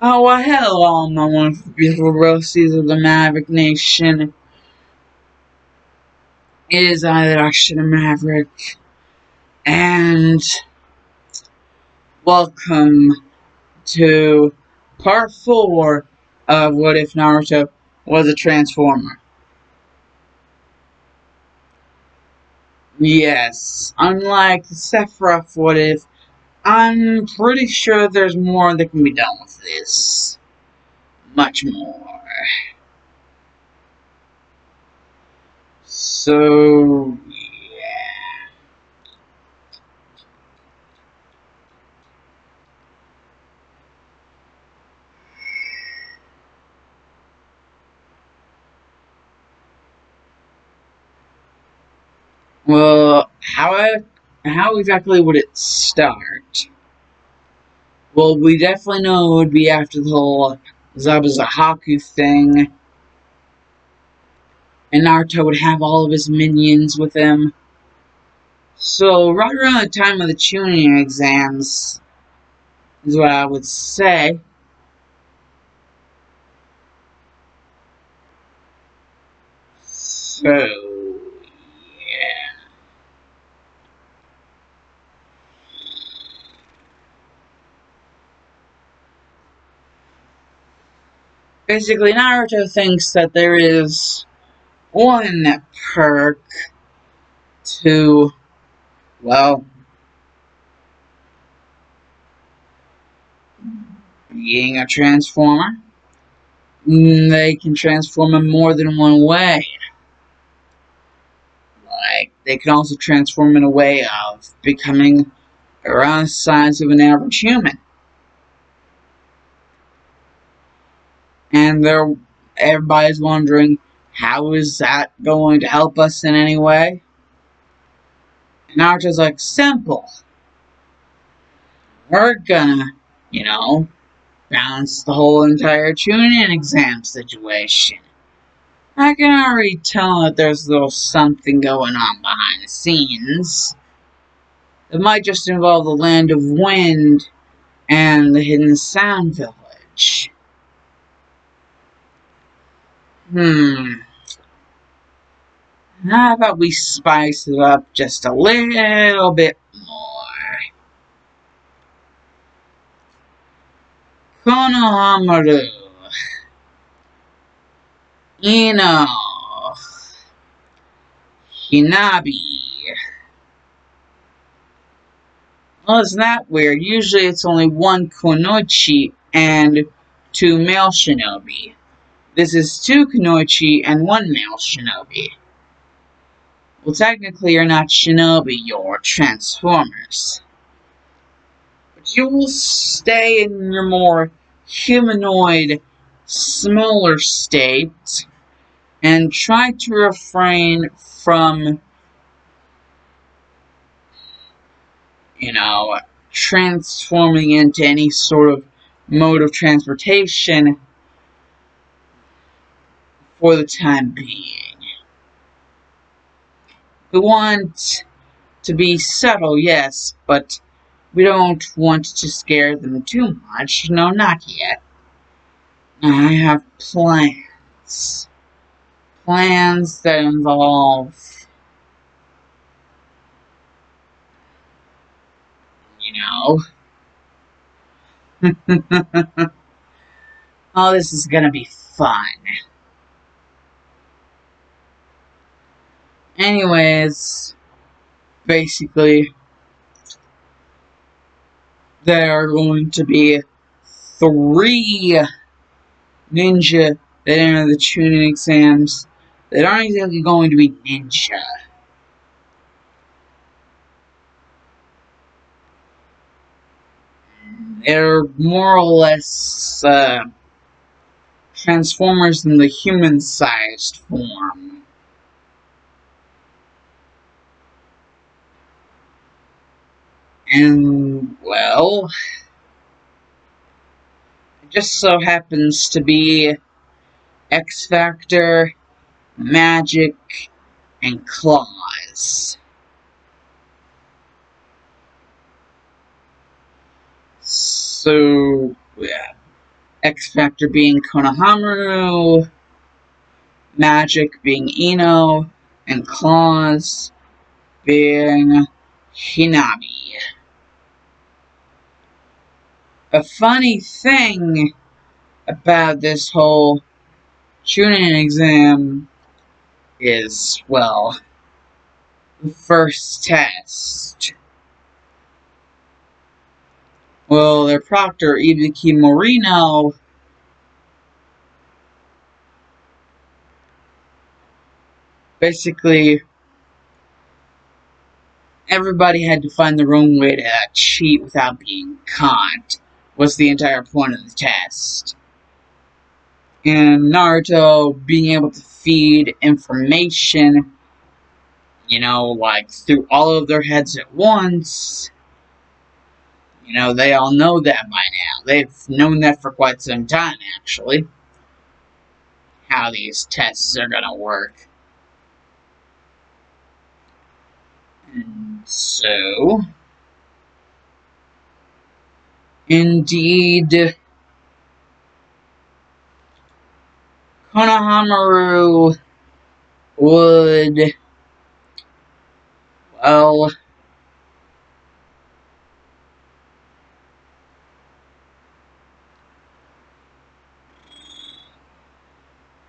Oh, well, hello, my wonderful, beautiful roasties of the Maverick Nation. It is I, the Action Maverick, and welcome to part 4 of What If Naruto Was a Transformer. Yes, unlike the Sephiroth What If, I'm pretty sure there's more that can be done with this. Much more. So, well, how exactly would it start? Well, we definitely know it would be after the whole Zabuzahaku thing, and Naruto would have all of his minions with him. So, right around the time of the tuning exams is what I would say. So, yeah. Basically, Naruto thinks that there is one perk to, well, being a Transformer. They can transform in more than one way. Like, they can also transform in a way of becoming around the size of an average human. And everybody's wondering, how is that going to help us in any way? And Naruto's like, simple. We're gonna, you know, balance the whole entire Chunin exam situation. I can already tell that there's a little something going on behind the scenes. It might just involve the Land of Wind and the Hidden Sound Village. How about we spice it up just a little bit more? Konohamaru, Ino, Hinabi. Well, isn't that weird? Usually it's only one Kunoichi and two male shinobi. This is two Kunoichi and one male shinobi. Well, technically you're not shinobi, you're Transformers. But you will stay in your more humanoid, smaller state and try to refrain from, transforming into any sort of mode of transportation for the time being. We want to be subtle, yes, but we don't want to scare them too much. No, not yet. I have plans. Plans that involve, you know. Oh, this is gonna be fun. Anyways, basically, there are going to be 3 ninja that enter the tuning exams that aren't exactly going to be ninja. They're more or less Transformers in the human-sized form. And, well, it just so happens to be X Factor, Magic, and Claws. So, yeah. X Factor being Konohamaru, Magic being Ino, and Claws being Hinabi. A funny thing about this whole Chunin exam is, well, the first test. Well, their proctor, Ibiki Morino, basically everybody had to find their own way to cheat without being caught, was the entire point of the test. And Naruto being able to feed information, like through all of their heads at once, they all know that by now. They've known that for quite some time, actually, how these tests are gonna work. And so, indeed, Konohamaru would, well,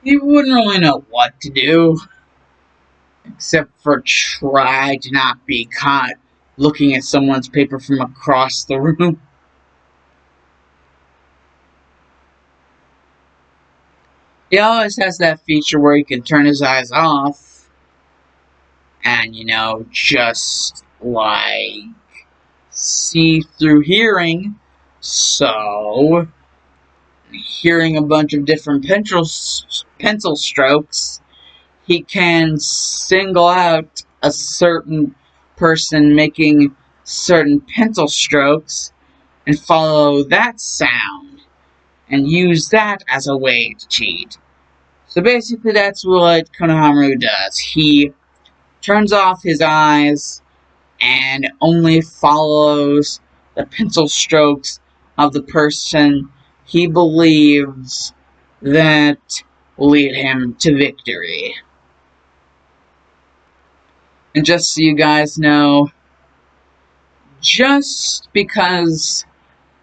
he wouldn't really know what to do, except for try to not be caught looking at someone's paper from across the room. He always has that feature where he can turn his eyes off and, just like see through hearing. So, hearing a bunch of different pencil strokes, he can single out a certain person making certain pencil strokes and follow that sound and use that as a way to cheat. So basically that's what Konohamaru does. He turns off his eyes and only follows the pencil strokes of the person he believes that will lead him to victory. And just so you guys know, just because,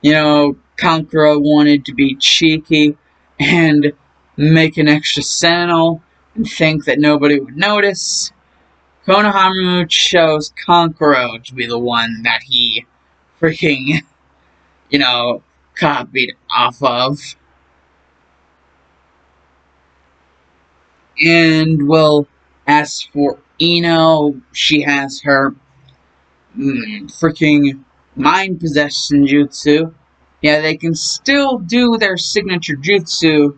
Kankura wanted to be cheeky and make an extra sentinel and think that nobody would notice, Konohamaru chose Kankuro to be the one that he freaking, copied off of. And, well, as for Ino, she has her freaking mind possession jutsu. Yeah, they can still do their signature jutsu,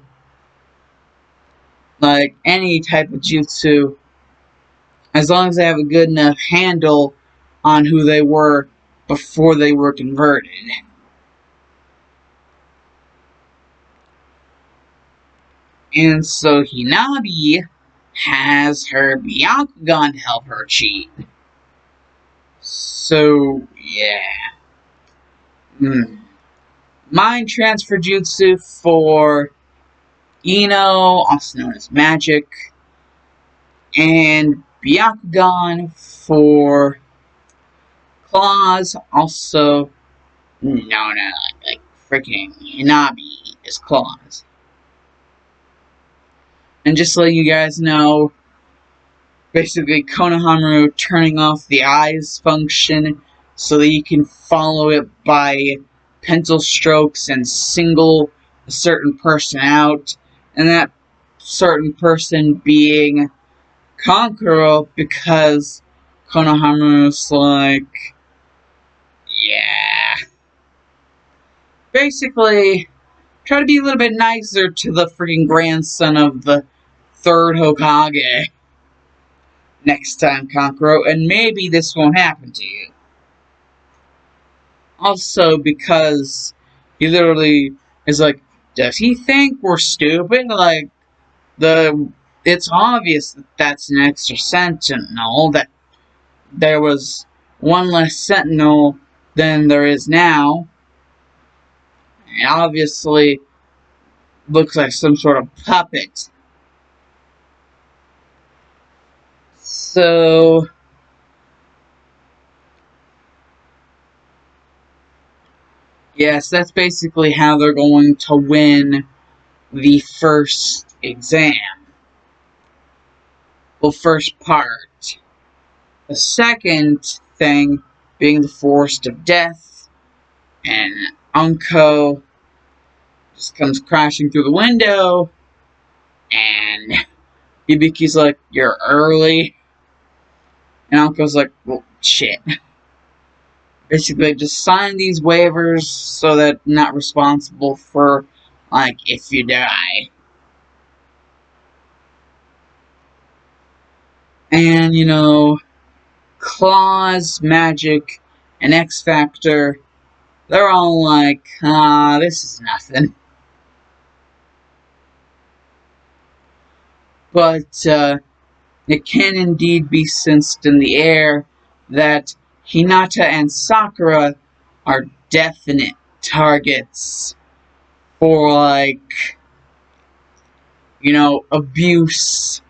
like any type of jutsu, as long as they have a good enough handle on who they were before they were converted. And so Hinabi has her Byakugan to help her cheat. So, yeah. Mind transfer jutsu for Ino, also known as Magic, and Byakugan for Claws, also known as, like freaking Hinabi is Claws. And just to let you guys know, basically Konohamaru turning off the eyes function so that you can follow it by pencil strokes and single a certain person out, and that certain person being Kankuro, because Konohamaru's like, yeah. Basically, try to be a little bit nicer to the freaking grandson of the third Hokage next time, Kankuro, and maybe this won't happen to you. Also, because he literally is like, does he think we're stupid? Like, it's obvious that that's an extra sentinel, that there was one less sentinel than there is now. And obviously, looks like some sort of puppet. So, yes, that's basically how they're going to win the first exam. Well, first part. The second thing being the forest of death, and Unko just comes crashing through the window, and Hibiki's like, "You're early," and Unko's like, "Well, shit." Basically, just sign these waivers so that I'm not responsible for, like, if you die. And, Claws, Magic, and X Factor, they're all like, this is nothing. But, it can indeed be sensed in the air that Hinata and Sakura are definite targets for, like, abuse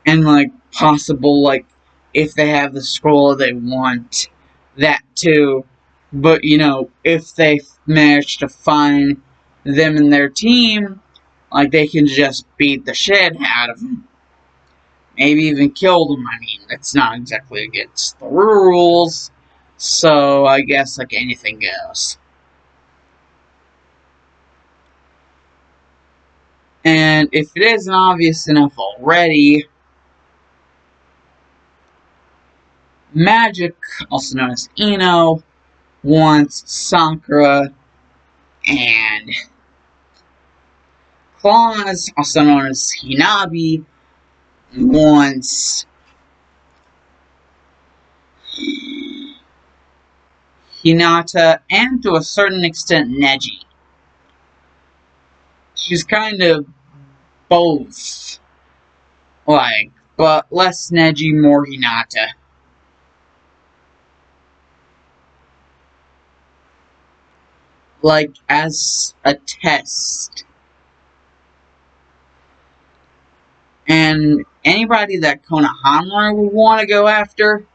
and, like, possible, like, if they have the scroll they want, that too. But, if they manage to find them and their team, like, they can just beat the shit out of them. Maybe even kill them. I mean, that's not exactly against the rules, so I guess, like, anything goes. And if it isn't obvious enough already, Magic, also known as Ino, wants Sakura, and Claws, also known as Hinabi, wants Hinata, and to a certain extent Neji. She's kind of both, like, but less Neji, more Hinata. Like, as a test. And anybody that Konohamaru would want to go after,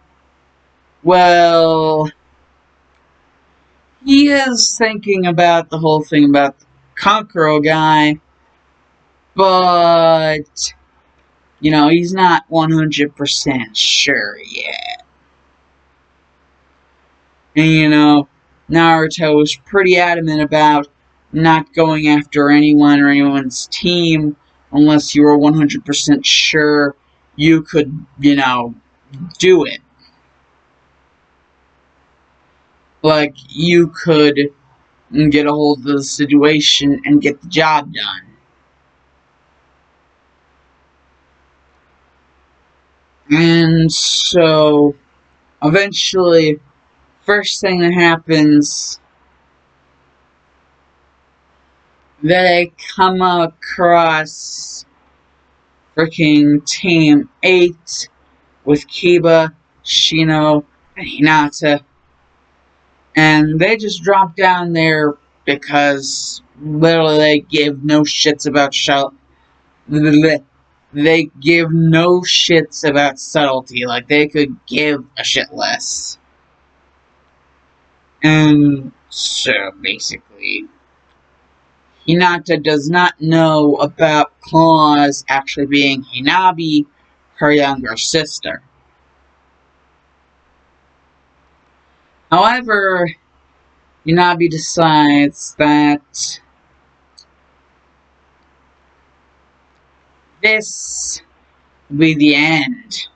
well, he is thinking about the whole thing about the Kankuro guy, but, he's not 100% sure yet. And, Naruto was pretty adamant about not going after anyone or anyone's team unless you were 100% sure you could, do it. Like, you could get a hold of the situation and get the job done. And so, eventually, first thing that happens, they come across freaking Team 8 with Kiba, Shino, and Hinata. And they just drop down there because literally they give no shits about they give no shits about subtlety. Like, they could give a shit less. And so, basically, Hinata does not know about Claws actually being Hinabi, her younger sister. However, Hinabi decides that this will be the end.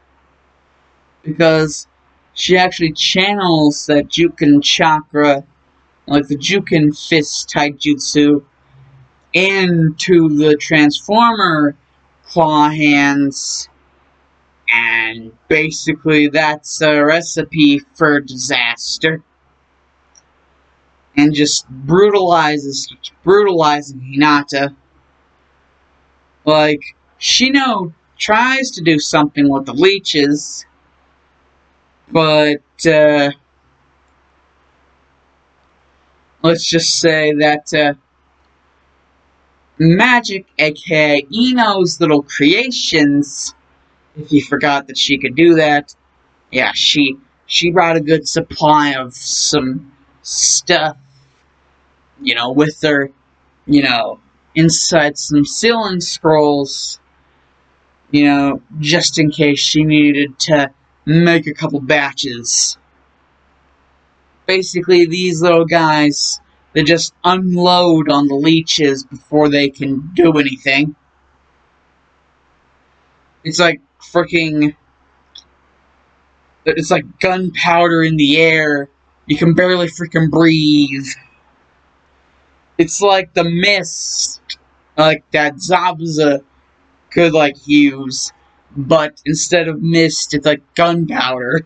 Because she actually channels that Juken chakra, like the Juken fist taijutsu, into the Transformer claw hands, and basically that's a recipe for disaster. And just brutalizing Hinata. Like, Shino tries to do something with the leeches, but let's just say that Magic, aka Ino's little creations, if you forgot that she could do that. Yeah, she brought a good supply of some stuff, with her, inside some sealing scrolls, just in case she needed to make a couple batches. Basically, these little guys, they just unload on the leeches before they can do anything. It's like freaking. It's like gunpowder in the air. You can barely freaking breathe. It's like the mist, like that Zabuza could use, but instead of mist, it's like gunpowder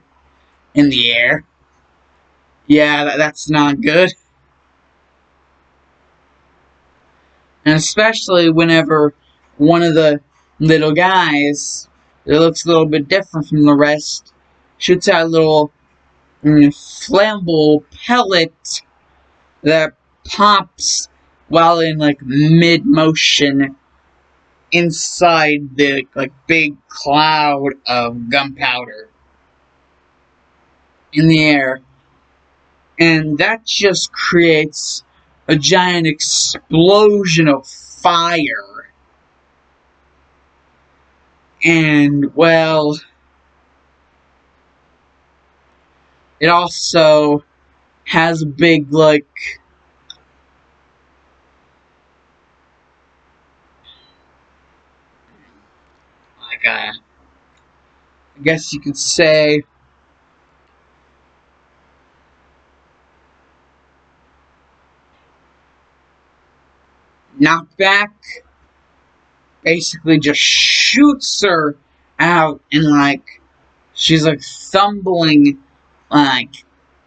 in the air. Yeah, that's not good. And especially whenever one of the little guys that looks a little bit different from the rest shoots out a little flammable pellet that pops while in mid motion inside the big cloud of gunpowder in the air. And that just creates a giant explosion of fire. And, well, it also has a big, I guess you could say, knockback. Basically just shoots her out and she's tumbling,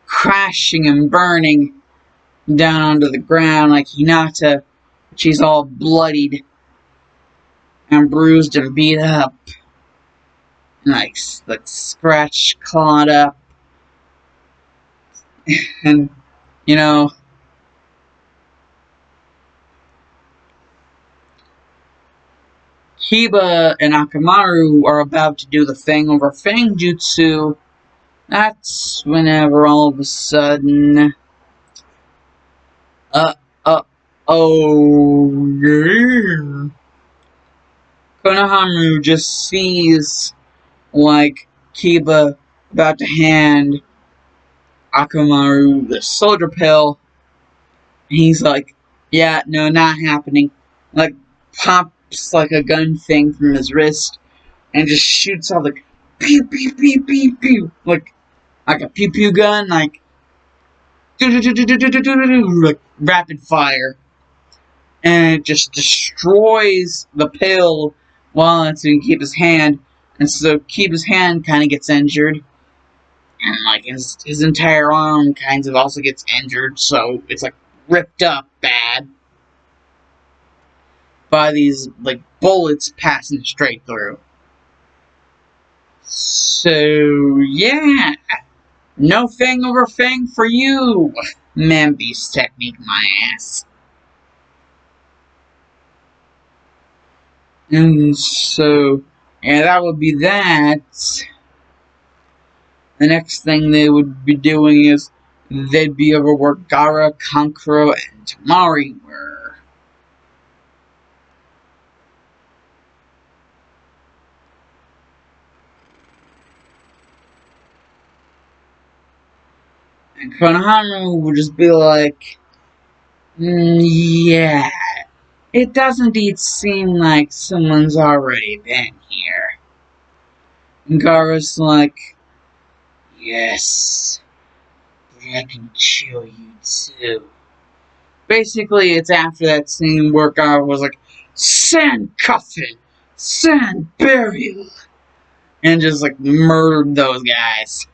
crashing and burning down onto the ground like Hinata. She's all bloodied and bruised and beat up and scratched, clawed up. And Kiba and Akamaru are about to do the thing over Fang Jutsu. That's whenever all of a sudden, uh, oh, yeah. Konohamaru just sees, Kiba about to hand Akamaru the soldier pill. And he's like, yeah, no, not happening. Pops a gun thing from his wrist and just shoots out pew pew pew pew pew like a pew pew gun, rapid fire, and it just destroys the pill while it's in Kiba's hand, and so Kiba's hand kind of gets injured, and his entire arm kind of also gets injured, so it's ripped up bad by these bullets passing straight through. So yeah, no fang over fang for you, man beast technique, my ass. And so, yeah, that would be that. The next thing they would be doing is they'd be over where Gara, Kankuro, and Tamari were. And Konohamaru would just be like, yeah, it does indeed seem like someone's already been here. And Gara's like, yes, but I can kill you too. Basically, it's after that scene where Gara was like, sand coffin, sand burial, and just murdered those guys.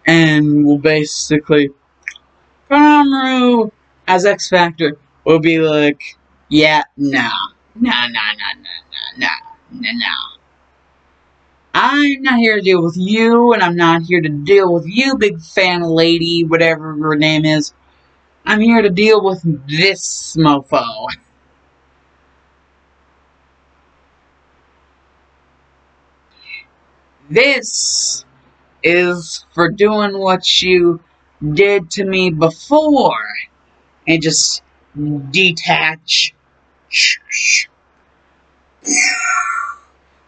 And will basically, Konohamaru as X Factor will be like, yeah, no. I'm not here to deal with you, and I'm not here to deal with you, big fan lady, whatever her name is. I'm here to deal with this mofo. This is for doing what you did to me before. And just detach.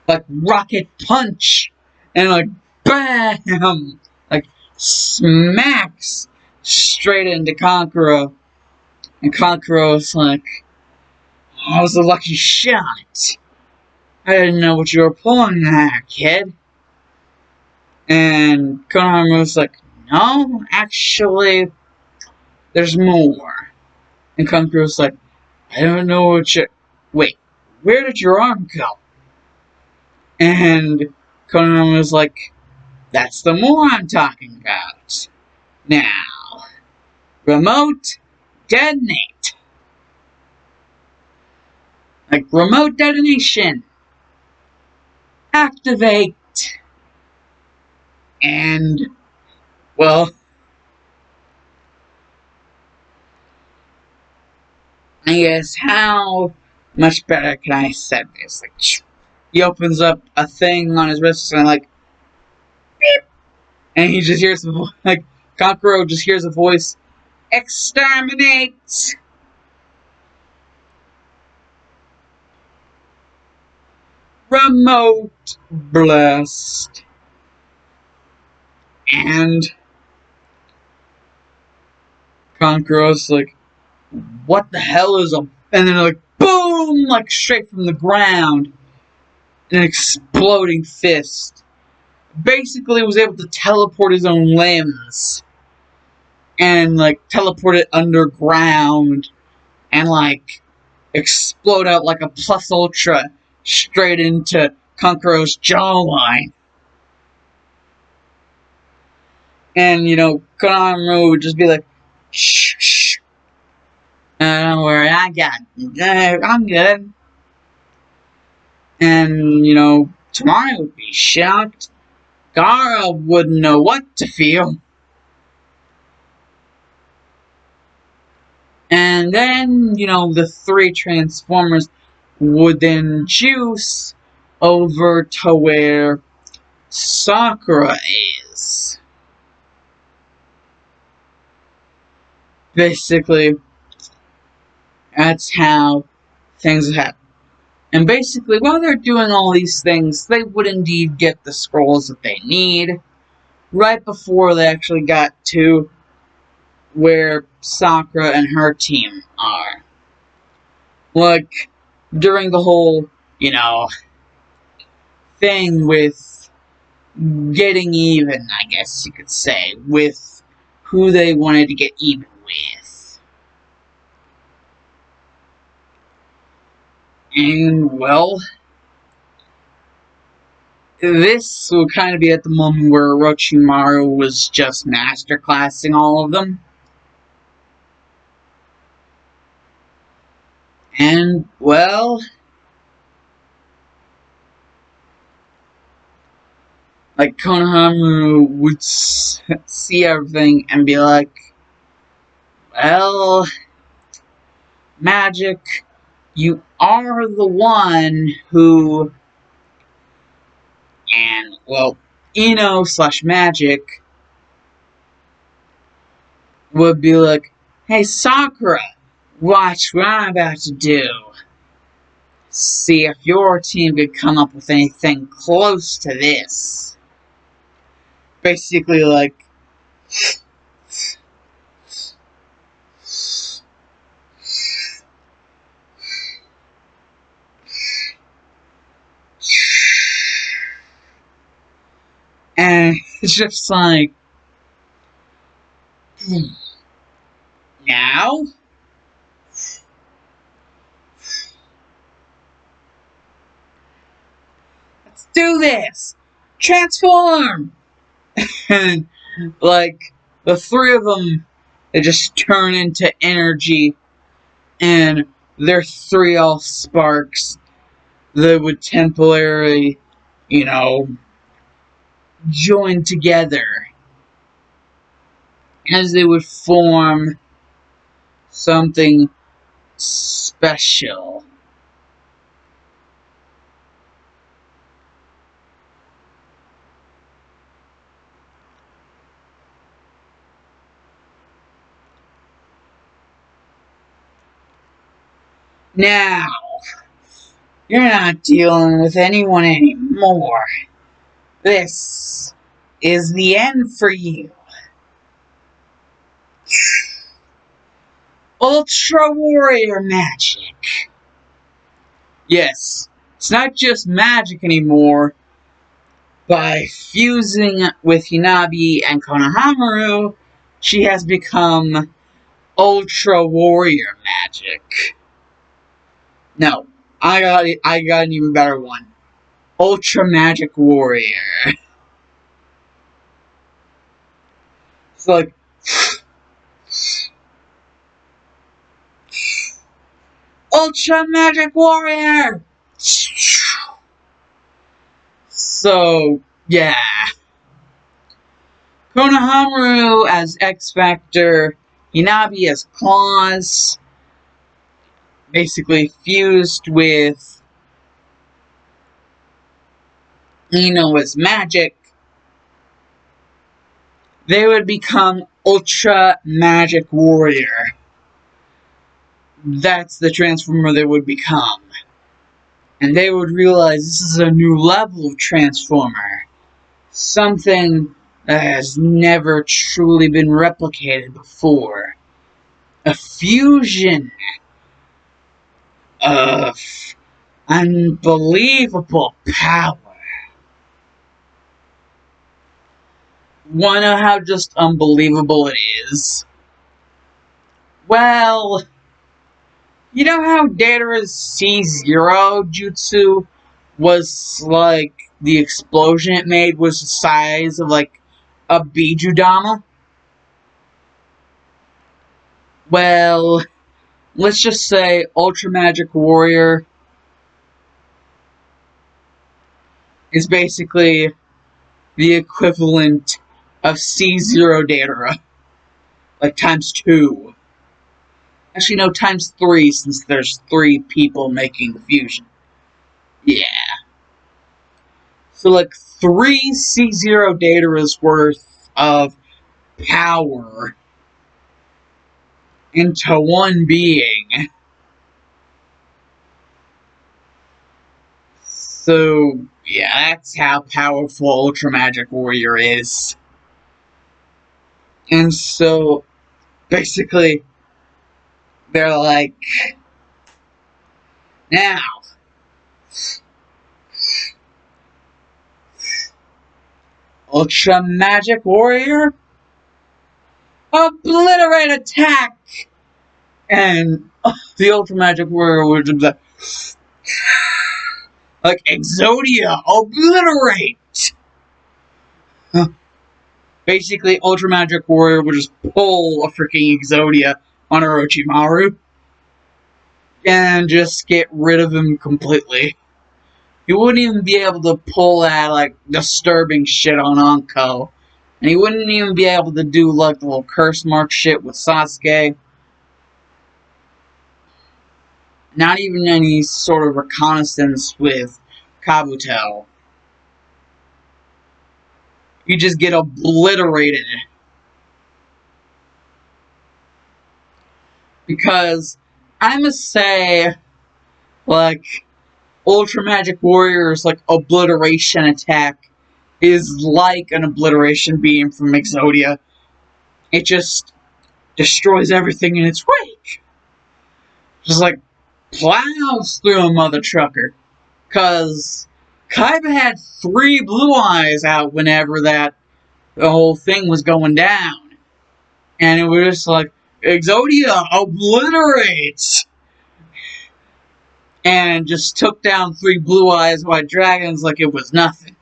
Like rocket punch. And like BAM! Like smacks straight into Kankuro. And Kankuro's like, oh, that was a lucky shot. I didn't know what you were pulling there, kid. And Konohamaru's like, no, actually, there's more. And Kankuro's like, I don't know what you... Wait, where did your arm go? And Konohamaru's like, that's the more I'm talking about. Now, remote detonate. Like, remote detonation. Activate. And, well, I guess how much better can I say this? Like, he opens up a thing on his wrist and like, beep, and he just hears like Kankuro just hears a voice, exterminate. Remote blast. And Kankuro's like, what the hell is a... And then like, boom! Like, straight from the ground. An exploding fist. Basically was able to teleport his own limbs. And, like, teleport it underground. And, like, explode out like a plus ultra straight into Kankuro's jawline. And, you know, Konohamaru would just be like, shh, shh. Don't worry, I got it. I'm good. And, you know, Tamari would be shocked. Gaara wouldn't know what to feel. And then, you know, the three Transformers would then juice over to where Sakura is. Basically, that's how things happen. And basically, while they're doing all these things, they would indeed get the scrolls that they need. Right before they actually got to where Sakura and her team are. Like, during the whole, you know, thing with getting even, I guess you could say, with who they wanted to get even with. And, well, this will kind of be at the moment where Orochimaru was just masterclassing all of them. And, well, like, Konohamaru would see everything and be like, well, Magic, you are the one who... And, well, Ino/Magic would be like, hey, Sakura, watch what I'm about to do. See if your team could come up with anything close to this. Basically, like, and it's just like, now? Let's do this! Transform! And, like, the three of them, they just turn into energy, and they're three all sparks that would temporarily, you know, join together as they would form something special. Now, you're not dealing with anyone anymore. This is the end for you. Ultra Warrior Magic. Yes, it's not just magic anymore. By fusing with Hinabi and Konohamaru, she has become Ultra Warrior Magic. No, I got an even better one. Ultra Magic Warrior. It's like Ultra Magic Warrior. So yeah, Konohamaru as X Factor, Hinabi as Claws, basically fused with Ino as Magic. They would become Ultra Magic Warrior. That's the Transformer they would become. And they would realize this is a new level of Transformer. Something that has never truly been replicated before. A fusion of unbelievable power. Wanna know how just unbelievable it is? Well, you know how Datara's C0 jutsu was like the explosion it made was the size of like a Bijudama? Well, let's just say Ultra Magic Warrior is basically the equivalent of C0 Datara. Like times 2. Actually, no, times 3 since there's 3 people making the fusion. Yeah. So, like, 3 C0 Data's worth of power into one being. So, yeah, that's how powerful Ultra Magic Warrior is. And so, basically, they're like, now, Ultra Magic Warrior, obliterate attack! And the Ultra Magic Warrior would just like Exodia, obliterate! Basically, Ultra Magic Warrior would just pull a freaking Exodia on Orochimaru and just get rid of him completely. He wouldn't even be able to pull that, like, disturbing shit on Anko. And he wouldn't even be able to do, like, the little curse mark shit with Sasuke. Not even any sort of reconnaissance with Kabuto. You just get obliterated. Because, I must say, like, Ultra Magic Warrior's, like, obliteration attack is like an obliteration beam from Exodia. It just destroys everything in its wake. Just, like, plows through a mother trucker. Cause Kaiba had 3 blue eyes out whenever the whole thing was going down. And it was just like, Exodia obliterates! And just took down 3 blue eyes white dragons like it was nothing.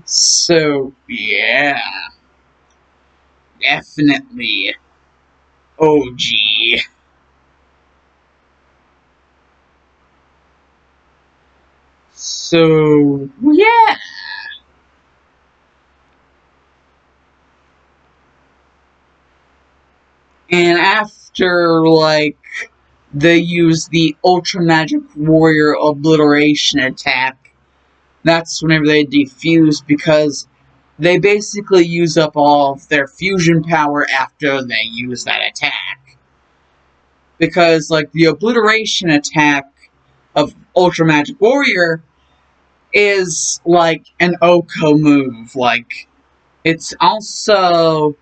So, yeah. Definitely OG. So, yeah. And after, like, they use the Ultra Magic Warrior Obliteration attack, that's whenever they defuse, because they basically use up all of their fusion power after they use that attack. Because, like, the Obliteration attack of Ultra Magic Warrior is like an Oko move. Like, it's also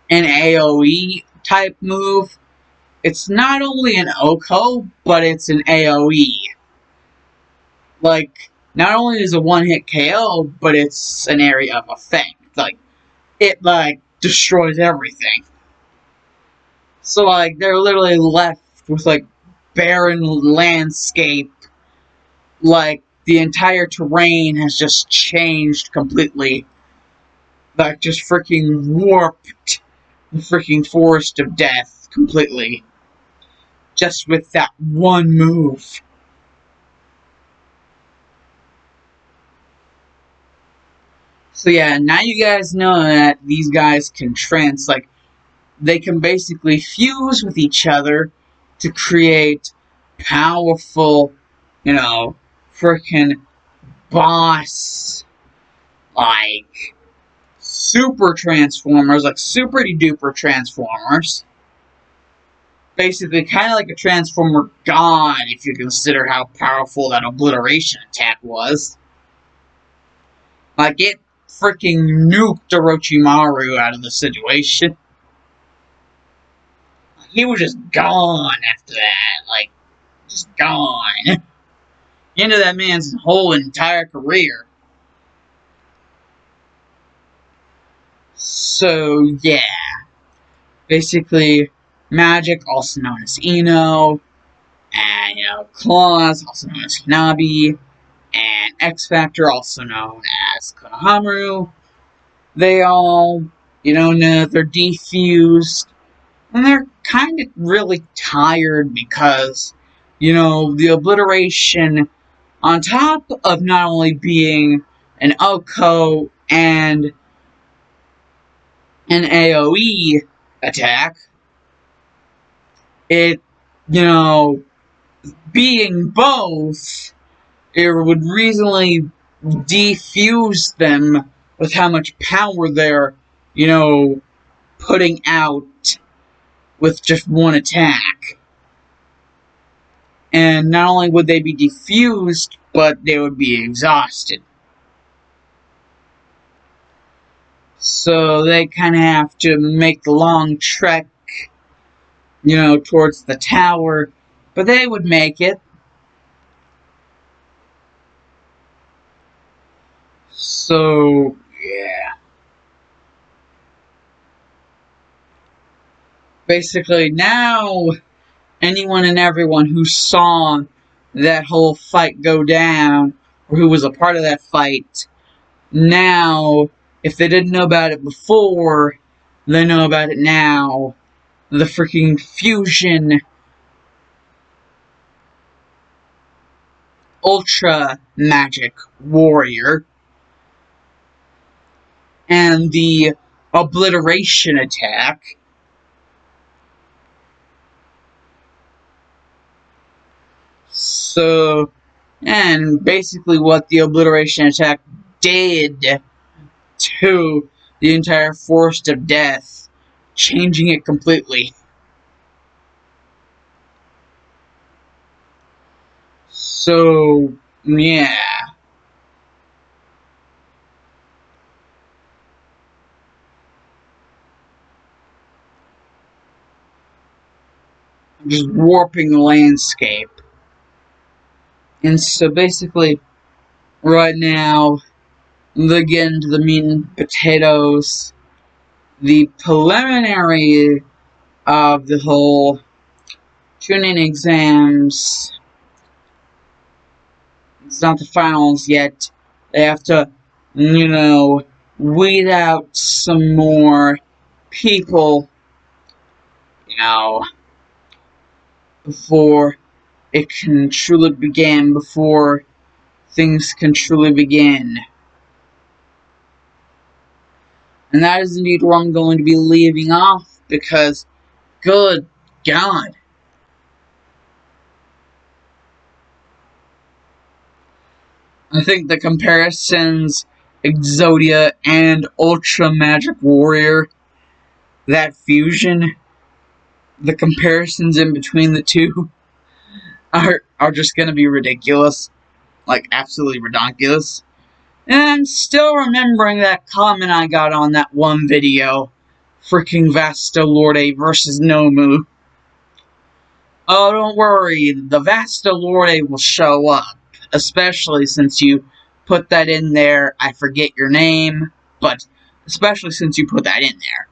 an AoE type move. It's not only an Oko, but it's an AoE. Like, not only is it a one-hit KO, but it's an area of effect. Like, it, like, destroys everything. So, like, they're literally left with, like, barren landscape. Like, the entire terrain has just changed completely. Like, just freaking warped the freaking Forest of Death completely. Just with that one move. So yeah, now you guys know that these guys can like, they can basically fuse with each other to create powerful, freaking boss, like, super transformers, like super duper transformers. Basically, kind of like a transformer god, if you consider how powerful that obliteration attack was. Like, it freaking nuked Orochimaru out of the situation. He was just gone after that. Like, just gone. Into that man's whole entire career. So, yeah. Basically, Magic, also known as Ino, and, Claws, also known as Hinabi, and X Factor, also known as Konohamaru. They all, know they're defused, and they're kind of really tired because, the obliteration, on top of not only being an Oko and an AoE attack, it, being both, it would reasonably defuse them with how much power they're, putting out with just one attack. And not only would they be defused, but they would be exhausted. So they kind of have to make the long trek, towards the tower. But they would make it. So, yeah. Basically, now, anyone and everyone who saw that whole fight go down, or who was a part of that fight, now, if they didn't know about it before, they know about it now. The freaking fusion Ultra Magic Warrior and the Obliteration attack. So, and basically what the Obliteration attack did to the entire Forest of Death, changing it completely. So, yeah. Just warping the landscape. And so basically, right now, they get into the meat and potatoes. The preliminary of the whole tuning exams. It's not the finals yet. They have to, weed out some more people, before it can truly begin, before things can truly begin. And that is indeed where I'm going to be leaving off, because, good God. I think the comparisons, Exodia and Ultra Magic Warrior, that fusion, the comparisons in between the two are just gonna be ridiculous. Like, absolutely ridiculous. And I'm still remembering that comment I got on that one video. Freaking Vasta Lorde versus Nomu. Oh, don't worry, the Vasta Lorde will show up. Especially since you put that in there. I forget your name, but especially since you put that in there.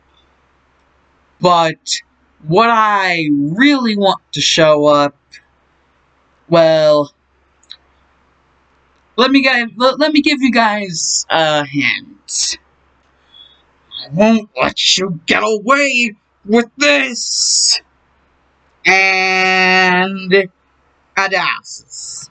But what I really want to show up, well, let me give you guys a hint. I won't let you get away with this. And Adassus.